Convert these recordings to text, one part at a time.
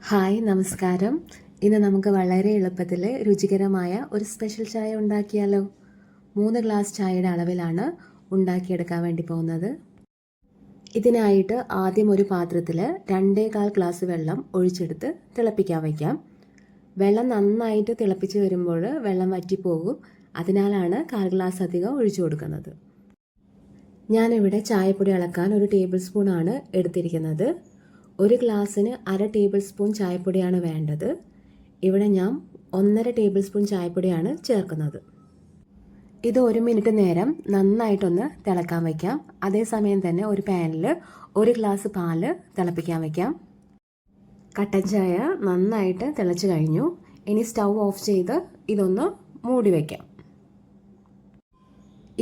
Hi നമസ്കാരം. ഇന്ന് നമുക്ക് വളരെ എളുപ്പത്തിൽ രുചികരമായ ഒരു സ്പെഷ്യൽ ചായ ഉണ്ടാക്കിയാലോ. 3 ഗ്ലാസ് ചായയുടെ അളവിലാണ് ഉണ്ടാക്കിയെടുക്കാൻ വേണ്ടി പോകുന്നത്. ഇതിനായിട്ട് ആദ്യം ഒരു പാത്രത്തിൽ 2.25 ഗ്ലാസ് വെള്ളം ഒഴിച്ചെടുത്ത് തിളപ്പിക്കാൻ വയ്ക്കാം. വെള്ളം നന്നായിട്ട് തിളപ്പിച്ച് വരുമ്പോൾ വെള്ളം വറ്റിപ്പോകും. അതിനാലാണ് 1/4 ഗ്ലാസ് അധികം ഒഴിച്ചു കൊടുക്കുന്നത്. ഞാനിവിടെ ചായപ്പൊടി അളക്കാൻ 1 ടേബിൾ സ്പൂണാണ് എടുത്തിരിക്കുന്നത്. 1 ഗ്ലാസ്സിന് 1/2 ടേബിൾ സ്പൂൺ ചായപ്പൊടിയാണ് വേണ്ടത്. ഇവിടെ ഞാൻ 1.5 ടേബിൾ സ്പൂൺ ചായപ്പൊടിയാണ് ചേർക്കുന്നത്. ഇത് 1 മിനിറ്റ് നേരം നന്നായിട്ടൊന്ന് തിളക്കാൻ വയ്ക്കാം. അതേസമയം തന്നെ ഒരു പാനിൽ 1 ഗ്ലാസ് പാല് തിളപ്പിക്കാൻ വയ്ക്കാം. കട്ടൻ ചായ നന്നായിട്ട് തിളച്ച് കഴിഞ്ഞു. ഇനി സ്റ്റൗ ഓഫ് ചെയ്ത് ഇതൊന്ന് മൂടി വയ്ക്കാം.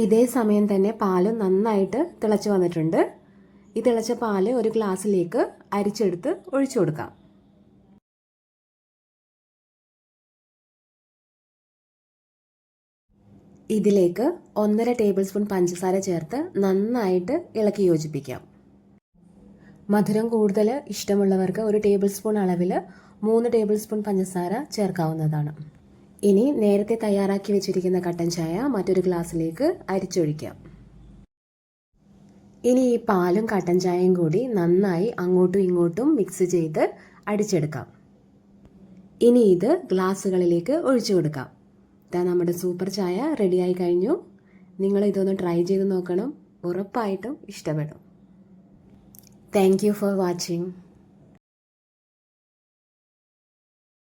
ഇതേ സമയം തന്നെ പാല് നന്നായിട്ട് തിളച്ച് വന്നിട്ടുണ്ട്. ഈ തിളച്ച പാല് ഒരു ഗ്ലാസ്സിലേക്ക് അരിച്ചെടുത്ത് ഒഴിച്ചു കൊടുക്കാം. ഇതിലേക്ക് 1.5 ടേബിൾ സ്പൂൺ പഞ്ചസാര ചേർത്ത് നന്നായിട്ട് ഇളക്കി യോജിപ്പിക്കാം. മധുരം കൂടുതൽ ഇഷ്ടമുള്ളവർക്ക് 1 ടേബിൾ സ്പൂൺ അളവിൽ 3 ടേബിൾ സ്പൂൺ പഞ്ചസാര ചേർക്കാവുന്നതാണ്. ഇനി നേരത്തെ തയ്യാറാക്കി വെച്ചിരിക്കുന്ന കട്ടൻ ചായ മറ്റൊരു ഗ്ലാസ്സിലേക്ക് അരിച്ചൊഴിക്കാം. ഇനി ഈ പാലും കട്ടൻ ചായയും കൂടി നന്നായി അങ്ങോട്ടും ഇങ്ങോട്ടും മിക്സ് ചെയ്ത് അടിച്ചെടുക്കാം. ഇനി ഇത് ഗ്ലാസ്സുകളിലേക്ക് ഒഴിച്ചു കൊടുക്കാം. ഇതാ നമ്മുടെ സൂപ്പർ ചായ റെഡിയായി കഴിഞ്ഞു. നിങ്ങൾ ഇതൊന്ന് ട്രൈ ചെയ്ത് നോക്കണം. ഉറപ്പായിട്ടും ഇഷ്ടപ്പെടും. Thank you for watching.